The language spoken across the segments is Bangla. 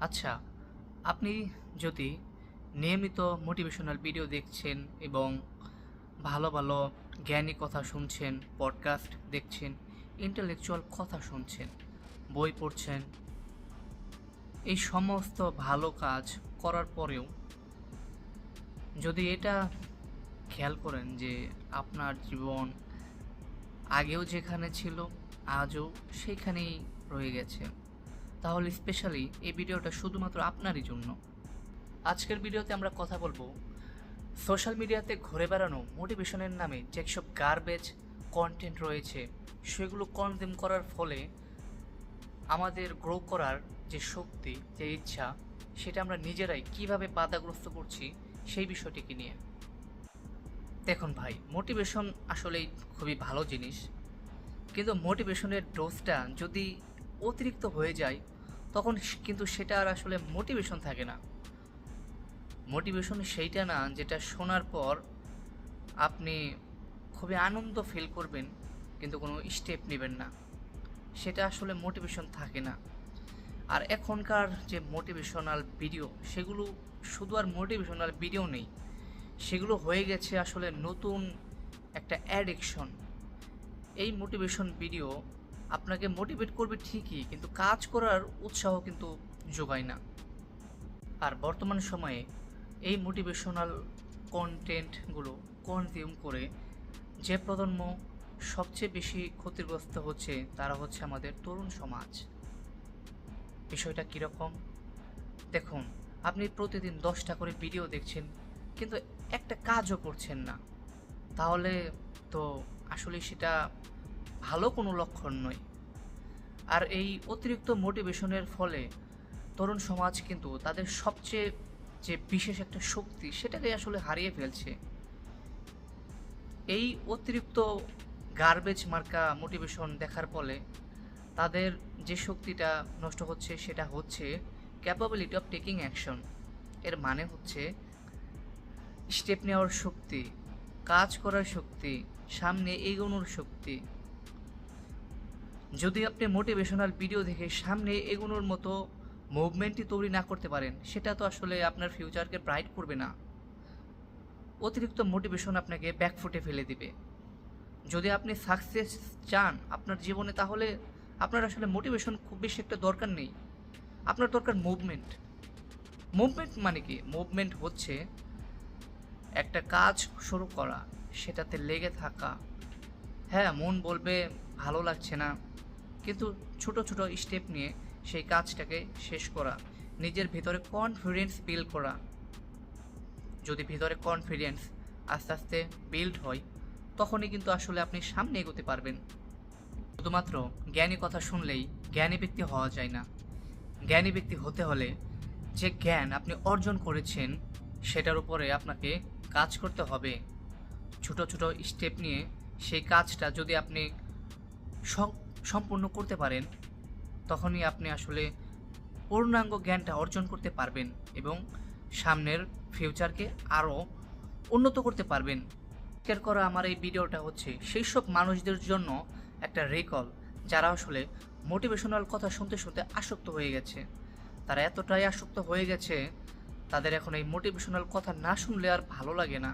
আচ্ছা, আপনি যদি নিয়মিত মোটিভেশনাল ভিডিও দেখছেন এবং ভালো ভালো জ্ঞানী কথা শুনছেন, পডকাস্ট দেখছেন, ইন্টেলেকচুয়াল কথা শুনছেন, বই পড়ছেন, এই সমস্ত ভালো কাজ করার পরেও যদি এটা খেয়াল করেন যে আপনার জীবন আগেও যেখানে ছিল আজও সেখানেই রয়ে গেছে, তাহলে স্পেশালি এই ভিডিওটা শুধুমাত্র আপনারই জন্য। আজকের ভিডিওতে আমরা কথা বলবো সোশ্যাল মিডিয়াতে ঘুরে বেড়ানো মোটিভেশনের নামে যেসব গার্বেজ কন্টেন্ট রয়েছে সেগুলো কনজিউম করার ফলে আমাদের গ্রো করার যে শক্তি, যে ইচ্ছা, সেটা আমরা নিজেরাই কিভাবে বাধাগ্রস্ত করছি সেই বিষয়টিকে নিয়ে। দেখুন ভাই, মোটিভেশন আসলেই খুবই ভালো জিনিস, কিন্তু মোটিভেশনের ডোজটা যদি অতিরিক্ত হয়ে যায় তখন কিন্তু সেটা আর আসলে মোটিভেশন থাকে না। মোটিভেশন সেইটা না যেটা শোনার পর আপনি খুবই আনন্দ ফিল করবেন কিন্তু কোনো স্টেপ নেবেন না, সেটা আসলে মোটিভেশন থাকে না। আর এখনকার যে মোটিভেশনাল ভিডিও, সেগুলো শুধু আর মোটিভেশনাল ভিডিও নেই, সেগুলো হয়ে গেছে আসলে নতুন একটা অ্যাডিকশন। এই মোটিভেশন ভিডিও আপনাকে মোটিভেট করবে ঠিকই, কিন্তু কাজ করার উৎসাহ কিন্তু যোগায় না। আর বর্তমান সময়ে এই মোটিভেশনাল কন্টেন্টগুলো কনজিউম করে যে প্রজন্ম সবচেয়ে বেশি ক্ষতিগ্রস্ত হচ্ছে তারা হচ্ছে আমাদের তরুণ সমাজ। বিষয়টা কীরকম দেখুন, আপনি প্রতিদিন 10টা করে ভিডিও দেখছেন কিন্তু একটা কাজও করছেন না, তাহলে তো আসলে সেটা ভালো কোনো লক্ষণ নয়। আর এই অতিরিক্ত মোটিভেশনের ফলে তরুণ সমাজ কিন্তু তাদের সবচেয়ে যে বিশেষ একটা শক্তি সেটাকে আসলে হারিয়ে ফেলছে। এই অতিরিক্ত গার্বেজ মার্কা মোটিভেশন দেখার ফলে তাদের যে শক্তিটা নষ্ট হচ্ছে সেটা হচ্ছে ক্যাপাবিলিটি অফ টেকিং অ্যাকশন। এর মানে হচ্ছে স্টেপ নেওয়ার শক্তি, কাজ করার শক্তি, সামনে এগোনোর শক্তি। যদি আপনি মোটিভেশনাল ভিডিও দেখে সামনে এগোনোর মতো মুভমেন্টই তৈরি না করতে পারেন, সেটা তো আসলে আপনার ফিউচারকে ব্রাইট করবে না। অতিরিক্ত মোটিভেশন আপনাকে ব্যাকফুটে ফেলে দিবে। যদি আপনি সাকসেস চান আপনার জীবনে, তাহলে আপনার আসলে মোটিভেশন খুব বেশি একটা দরকার নেই। আপনার দরকার মুভমেন্ট। মুভমেন্ট মানে কি? মুভমেন্ট হচ্ছে একটা কাজ শুরু করা, সেটাতে লেগে থাকা। হ্যাঁ, মন বলবে ভালো লাগছে না, কিন্তু ছোট ছোট স্টেপ নিয়ে সেই কাজটাকে শেষ করা, নিজের ভিতরে কনফিডেন্স বিল্ড করা। যদি ভিতরে কনফিডেন্স আস্তে আস্তে বিল্ড হয়, তখনই কিন্তু আসলে আপনি সামনে এগোতে পারবেন। শুধুমাত্র জ্ঞানী কথা শুনলেই জ্ঞানী ব্যক্তি হওয়া যায় না। জ্ঞানী ব্যক্তি হতে হলে যে জ্ঞান আপনি অর্জন করেছেন সেটার উপরে আপনাকে কাজ করতে হবে। ছোট ছোট স্টেপ নিয়ে সেই কাজটা যদি আপনি সম্পূর্ণ করতে পারেন, তখনই আপনি আসলে পূর্ণাঙ্গ জ্ঞানটা অর্জন করতে পারবেন এবং সামনের ফিউচারকে আরও উন্নত করতে পারবেন। শেয়ার করা আমার এই ভিডিওটা হচ্ছে সেই সব মানুষদের জন্য একটা রিকল, যারা আসলে মোটিভেশনাল কথা শুনতে শুনতে আসক্ত হয়ে গেছে। তারা এতটাই আসক্ত হয়ে গেছে, তাদের এখন এই মোটিভেশনাল কথা না শুনলে আর ভালো লাগে না।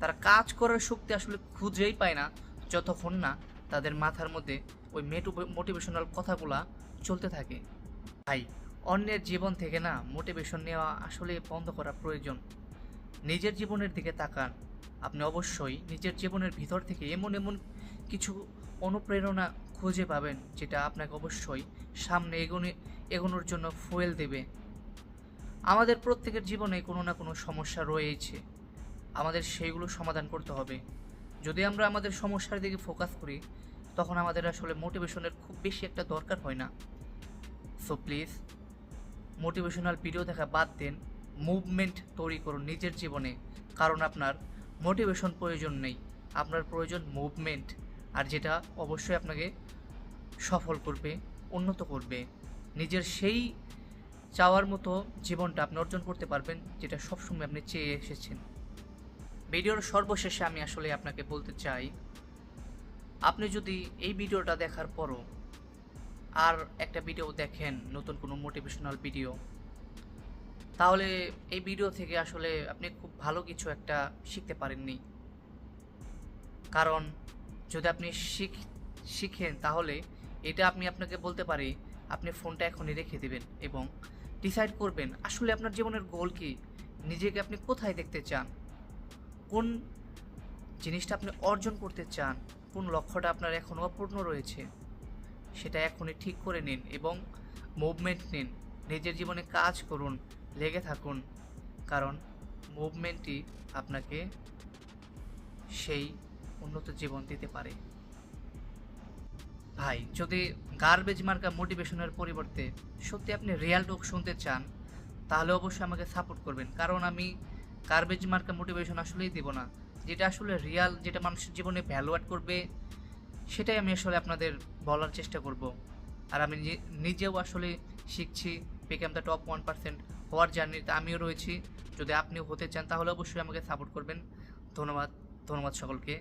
তারা কাজ করার শক্তি আসলে খুঁজেই পায় না যতক্ষণ না তাদের মাথার মধ্যে ওই মোটিভেশনাল কথাগুলা চলতে থাকে। ভাই, অন্যের জীবন থেকে না মোটিভেশন নেওয়া আসলে বন্ধ করা প্রয়োজন। নিজের জীবনের দিকে তাকান। আপনি অবশ্যই নিজের জীবনের ভিতর থেকে এমন এমন কিছু অনুপ্রেরণা খুঁজে পাবেন যেটা আপনাকে অবশ্যই সামনে এগোনোর জন্য ফুয়েল দেবে। আমাদের প্রত্যেকের জীবনে কোনো না কোনো সমস্যা রয়েছে, আমাদের সেইগুলো সমাধান করতে হবে। যদি আমরা আমাদের সমস্যার দিকে ফোকাস করি, তখন আমাদের আসলে মোটিভেশনের খুব বেশি একটা দরকার হয় না। সো প্লিজ, মোটিভেশনাল ভিডিও দেখা বাদ দেন, মুভমেন্ট তৈরি করুন নিজের জীবনে। কারণ আপনার মোটিভেশন প্রয়োজন নেই, আপনার প্রয়োজন মুভমেন্ট। আর যেটা অবশ্যই আপনাকে সফল করবে, উন্নত করবে। নিজের সেই চাওয়ার মতো জীবনটা আপনি অর্জন করতে পারবেন যেটা সবসময় আপনি চেয়ে এসেছেন। ভিডিওর সর্বশেষে আমি আসলে আপনাকে বলতে চাই, আপনি যদি এই ভিডিওটা দেখার পরও আর একটা ভিডিও দেখেন, নতুন কোনো মোটিভেশনাল ভিডিও, তাহলে এই ভিডিও থেকে আসলে আপনি খুব ভালো কিছু একটা শিখতে পারেননি। কারণ যদি আপনি শিখেন তাহলে এটা আমি আপনাকে বলতে পারি, আপনি ফোনটা এখনই রেখে দিবেন এবং ডিসাইড করবেন আসলে আপনার জীবনের গোল কি, নিজেকে আপনি কোথায় দেখতে চান, কোন জিনিসটা আপনি অর্জন করতে চান, কোন লক্ষ্যটা আপনার এখনও অপূর্ণ রয়েছে, সেটা এখনই ঠিক করে নিন এবং মুভমেন্ট নিন। নিজের জীবনে কাজ করুন, লেগে থাকুন, কারণ মুভমেন্টই আপনাকে সেই উন্নত জীবন দিতে পারে। ভাই, যদি গার্বেজ মার্কা মোটিভেশনের পরিবর্তে সত্যি আপনি রিয়েল টক শুনতে চান, তাহলে অবশ্যই আমাকে সাপোর্ট করবেন, কারণ আমি গার্বেজ মার্কা মোটিভেশন আসলেই দিব না। যেটা আসলে রিয়াল, যেটা মানুষের জীবনে ভ্যালু অ্যাড করবে, সেটাই আমি আসলে আপনাদের বলার চেষ্টা করব। আর আমি নিজেও আসলে শিখছি, বিকাম দ্য টপ 1% হওয়ার জার্নিতে আমিও রয়েছি। যদি আপনিও হতে চান তাহলে অবশ্যই আমাকে সাপোর্ট করবেন। ধন্যবাদ, ধন্যবাদ সকলকে।